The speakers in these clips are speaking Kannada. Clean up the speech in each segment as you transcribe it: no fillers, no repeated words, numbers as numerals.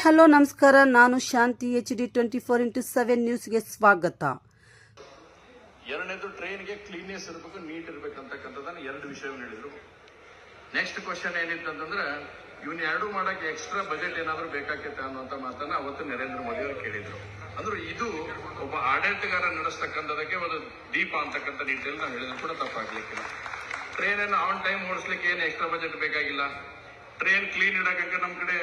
ಹಲೋ ನಮಸ್ಕಾರ, ನಾನು ಶಾಂತಿ. HD24x7 ನ್ಯೂಸ್ಗೆ ಸ್ವಾಗತ. ಎರಡನೇದು ಟ್ರೈನ್ಗೆ ಕ್ಲೀನ್ನೆಸ್ ಇರಬೇಕು, ನೀಟ್ ಇರಬೇಕಂತಕ್ಕಂಥದ್ದನ್ನ ಎರಡು ವಿಷಯವನ್ನು ಹೇಳಿದ್ರು. ನೆಕ್ಸ್ಟ್ ಕ್ವಶನ್ ಏನಿತ್ತು ಅಂತಂದ್ರೆ ಇವನ್ ಎರಡು ಮಾಡಕ್ಕೆ ಎಕ್ಸ್ಟ್ರಾ ಬಜೆಟ್ ಏನಾದ್ರು ಬೇಕಾಗಿತ್ತ ಅನ್ನುವಂತ ಮಾತನ್ನ ಅವತ್ತು ನರೇಂದ್ರ ಮೋದಿ ಅವರು ಕೇಳಿದ್ರು. ಅಂದ್ರೆ ಇದು ಒಬ್ಬ ಆಡಳಿತಗಾರ ನಡೆಸ್ತಕ್ಕಂಥದಕ್ಕೆ ಒಂದು ದೀಪ ಅಂತಕ್ಕಂಥ ನಿಟ್ಟಿನಲ್ಲಿ ನಾವು ಹೇಳಿದ್ರು ಕೂಡ ತಪ್ಪಾಗ್ಲಿಕ್ಕಿಲ್ಲ. ಟ್ರೈನ್ ಅನ್ನು ಆನ್ ಟೈಮ್ ಓಡಿಸ್ಲಿಕ್ಕೆ ಏನು ಎಕ್ಸ್ಟ್ರಾ ಬಜೆಟ್ ಬೇಕಾಗಿಲ್ಲ. ಟ್ರೈನ್ ಕ್ಲೀನ್ ಇಡಕ್ಕೆ ನಮ್ಮ ಕಡೆ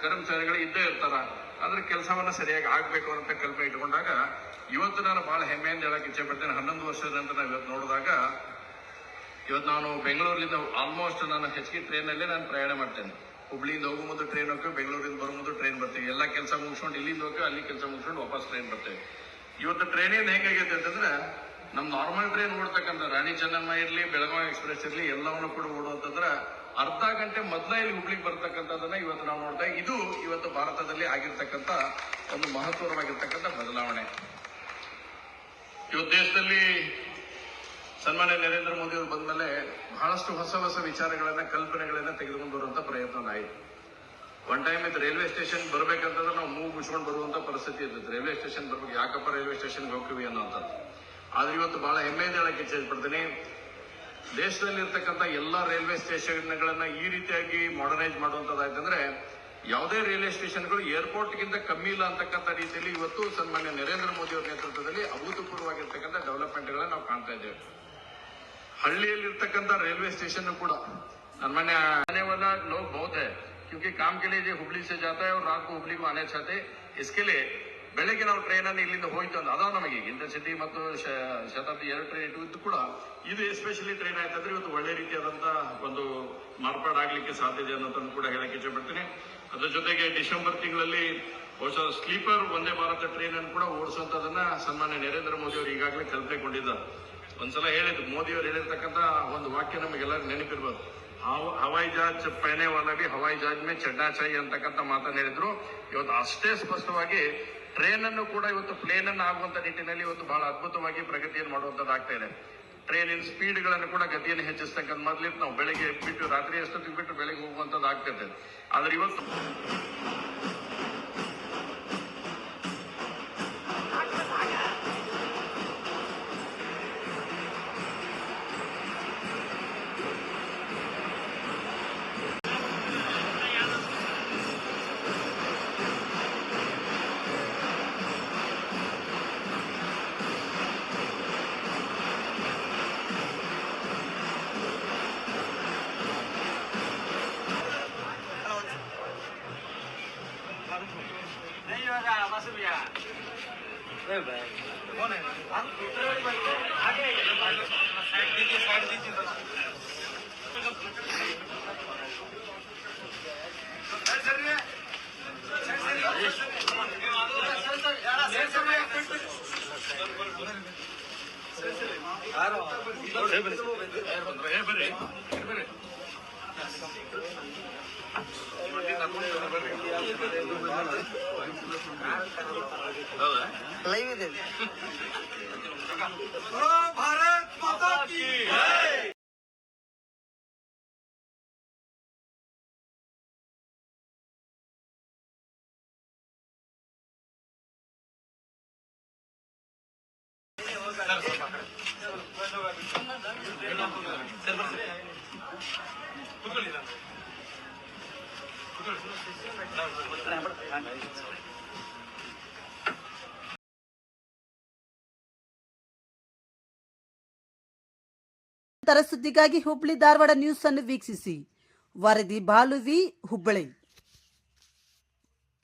ಕರ್ಮಚಾರಿಗಳು ಇದ್ದೇ ಇರ್ತಾರ. ಅದ್ರ ಕೆಲಸವನ್ನ ಸರಿಯಾಗಿ ಆಗ್ಬೇಕು ಅಂತ ಕಲ್ಪನೆ ಇಟ್ಕೊಂಡಾಗ ಇವತ್ತು ನಾನು ಬಹಳ ಹೆಮ್ಮೆಯಿಂದ ಹೇಳಕ್ ಇಚ್ಛೆ ಪಡ್ತೇನೆ. 11 ವರ್ಷದ ನಂತರ ನಾವು ಇವತ್ತು ನೋಡಿದಾಗ ಇವತ್ತು ನಾನು ಬೆಂಗಳೂರಿನಿಂದ ಆಲ್ಮೋಸ್ಟ್ ನಾನು ಹೆಚ್ಚಿಗೆ ಟ್ರೈನಲ್ಲೇ ನಾನು ಪ್ರಯಾಣ ಮಾಡ್ತೇನೆ. ಹುಬ್ಳಿಯಿಂದ ಹೋಗೋ ಮುಂದೆ ಟ್ರೈನ್ ಹೋಗ್ತೇವೆ, ಬೆಂಗಳೂರಿಂದ ಬರೋ ಮುಂದೆ ಟ್ರೈನ್ ಬರ್ತೇವೆ. ಎಲ್ಲ ಕೆಲಸ ಮುಗಿಸ್ಕೊಂಡು ಇಲ್ಲಿಂದ ಹೋಗಿ ಅಲ್ಲಿ ಕೆಲಸ ಮುಗಿಸ್ಕೊಂಡು ವಾಪಸ್ ಟ್ರೈನ್ ಬರ್ತೇವೆ. ಇವತ್ತು ಟ್ರೈನಿಂದ ಹೆಂಗಾಗೈತೆ ಅಂತಂದ್ರೆ ನಮ್ ನಾರ್ಮಲ್ ಟ್ರೈನ್ ಓಡ್ತಕ್ಕಂಥ ರಾಣಿ ಚೆನ್ನಮ್ಮ ಇರ್ಲಿ, ಬೆಳಗಾವಿ ಎಕ್ಸ್ಪ್ರೆಸ್ ಇರ್ಲಿ, ಎಲ್ಲವನ್ನು ಕೂಡ ಓಡುವಂತಂದ್ರೆ ಅರ್ಧ ಗಂಟೆ ಮೊದಲ ಇಲ್ಲಿ ಹುಬ್ಳಿಗೆ ಬರ್ತಕ್ಕಂಥದನ್ನ ಇವತ್ತು ನಾವು ನೋಡ್ತಾ ಇದು ಇವತ್ತು ಭಾರತದಲ್ಲಿ ಆಗಿರ್ತಕ್ಕಂಥ ಒಂದು ಮಹತ್ವವಾಗಿರ್ತಕ್ಕಂಥ ಬದಲಾವಣೆ. ಇವತ್ತು ದೇಶದಲ್ಲಿ ಸನ್ಮಾನ್ಯ ನರೇಂದ್ರ ಮೋದಿ ಅವರು ಬಂದ್ಮೇಲೆ ಬಹಳಷ್ಟು ಹೊಸ ಹೊಸ ವಿಚಾರಗಳನ್ನ, ಕಲ್ಪನೆಗಳನ್ನ ತೆಗೆದುಕೊಂಡು ಬರುವಂತ ಪ್ರಯತ್ನ ಆಯಿತು. ಒನ್ ಟೈಮ್ ಇದು ರೈಲ್ವೆ ಸ್ಟೇಷನ್ ಬರ್ಬೇಕಂತಂದ್ರೆ ನಾವು ಮೂಗು ಮುಚ್ಕೊಂಡು ಬರುವಂತ ಪರಿಸ್ಥಿತಿ ಇರ್ತದೆ. ರೈಲ್ವೆ ಸ್ಟೇಷನ್ ಬರ್ಬೇಕು, ಯಾಕಪ್ಪ ರೈಲ್ವೆ ಸ್ಟೇಷನ್ಗೆ ಹೋಗ್ತೀವಿ ಅನ್ನೋಂಥದ್ದು. ಆದ್ರೆ ಇವತ್ತು ಬಹಳ ಹೆಮ್ಮೆಯಿಂದ ಹೇಳಕ್ಕೆ ಇಚ್ಛೆ ಪಡ್ತೀನಿ, ದೇಶದಲ್ಲಿ ಇರ್ತಕ್ಕಂಥ ಎಲ್ಲಾ ರೈಲ್ವೆ ಸ್ಟೇಷನ್ಗಳನ್ನ ಈ ರೀತಿಯಾಗಿ ಮಾಡರ್ನೈಸ್ ಮಾಡುವಂತದ್ದಾಯ್ತಂದ್ರೆ ಯಾವುದೇ ರೈಲ್ವೆ ಸ್ಟೇಷನ್ಗಳು ಏರ್ಪೋರ್ಟ್ಗಿಂತ ಕಮ್ಮಿ ಇಲ್ಲ ಅಂತಕ್ಕಂಥ ರೀತಿಯಲ್ಲಿ ಇವತ್ತು ಸನ್ಮಾನ್ಯ ನರೇಂದ್ರ ಮೋದಿ ಅವರ ನೇತೃತ್ವದಲ್ಲಿ ಅಭೂತಪೂರ್ವವಾಗಿರ್ತಕ್ಕಂಥ ಡೆವಲಪ್ಮೆಂಟ್ಗಳನ್ನ ನಾವು ಕಾಣ್ತಾ ಇದ್ದೇವೆ. ಹಳ್ಳಿಯಲ್ಲಿರ್ತಕ್ಕಂಥ ರೈಲ್ವೆ ಸ್ಟೇಷನ್ ಕೂಡ सन्मान्य आने वाला लोग बहुत है, क्योंकि काम के लिए जो हुबली से जाता है और रात को हुबली को आने चाहते, इसके लिए ಬೆಳಗ್ಗೆ ನಾವು ಟ್ರೈನ್ ಅನ್ನು ಇಲ್ಲಿಂದ ಹೋಯ್ತು ಅಂತ ಅದಾವ ನಮಗೆ ಇಂಟರ್ಸಿಟಿ ಮತ್ತು ಶತಾಬ್ದಿ 2 ಟ್ರೈನ್ ಇದ್ದು ಕೂಡ ಇದು ಎಸ್ಪೆಷಲಿ ಟ್ರೈನ್ ಆಯ್ತಂದ್ರೆ ಇವತ್ತು ಒಳ್ಳೆ ರೀತಿಯಾದಂತ ಒಂದು ಮಾರ್ಪಾಡಾಗ್ಲಿಕ್ಕೆ ಸಾಧ್ಯತೆ ಅನ್ನೋದನ್ನು ಕೂಡ ಹೇಳಕ್ಕೆ ಇಷ್ಟಪಡ್ತೀನಿ. ಅದ್ರ ಜೊತೆಗೆ ಡಿಸೆಂಬರ್ ತಿಂಗಳಲ್ಲಿ ಹೊಸ ಸ್ಲೀಪರ್ ವಂದೇ ಭಾರತ ಟ್ರೈನ್ ಅನ್ನು ಕೂಡ ಓಡಿಸುವಂತದನ್ನ ಸನ್ಮಾನ್ಯ ನರೇಂದ್ರ ಮೋದಿ ಅವರು ಈಗಾಗಲೇ ಕಲ್ಪನೆಗೊಂಡಿದ್ದಾರೆ. ಒಂದ್ಸಲ ಹೇಳಿದ್ರು, ಮೋದಿ ಅವರು ಹೇಳಿರ್ತಕ್ಕಂಥ ಒಂದು ವಾಕ್ಯ ನಮಗೆಲ್ಲರೂ ನೆನಪಿರ್ಬೋದು, ಹವಾಯಿ ಜಹಾಜ್ ಪಹನೆ ವಾಲ ಬಿ ಹವಾಯಿ ಜಹಾಜ್ ಮೇ ಚಡ್ನಾ ಚಾಹಿ ಅಂತಕ್ಕಂಥ ಮಾತನ್ನ ಹೇಳಿದ್ರು. ಇವತ್ತು ಅಷ್ಟೇ ಸ್ಪಷ್ಟವಾಗಿ ಟ್ರೈನ್ ಅನ್ನು ಕೂಡ ಇವತ್ತು ಪ್ಲೇನ್ ಅನ್ನು ಆಗುವಂತ ನಿಟ್ಟಿನಲ್ಲಿ ಇವತ್ತು ಬಹಳ ಅದ್ಭುತವಾಗಿ ಪ್ರಗತಿಯನ್ನು ಮಾಡುವಂತದ್ದು ಆಗ್ತಾ ಇದೆ. ಟ್ರೈನಿನ ಸ್ಪೀಡ್ಗಳನ್ನು ಕೂಡ ಗತಿಯನ್ನು ಹೆಚ್ಚಿಸ್ತಕ್ಕಂಥ ಮೊದಲಿತ್ತು ನಾವು ಬೆಳಗ್ಗೆ ಬಿಟ್ಟು ರಾತ್ರಿ ಎಷ್ಟೊತ್ತಿಗೆ ಬಿಟ್ಟು ಬೆಳಗ್ಗೆ ಹೋಗುವಂತದ್ದು ಆಗ್ತದೆ. ಆದ್ರೆ ಇವತ್ತು कौन है आगे साइड दीजिए लाइव ಇದೆ. भारत माता की जय. ಸುದ್ದಿಗಾಗಿ ಹುಬ್ಳಿ ಧಾರವಾಡ ನ್ಯೂಸ್ ಅನ್ನು ವೀಕ್ಷಿಸಿ. ವರದಿ ಬಾಲು ವಿ, ಹುಬ್ಬಳ್ಳಿ.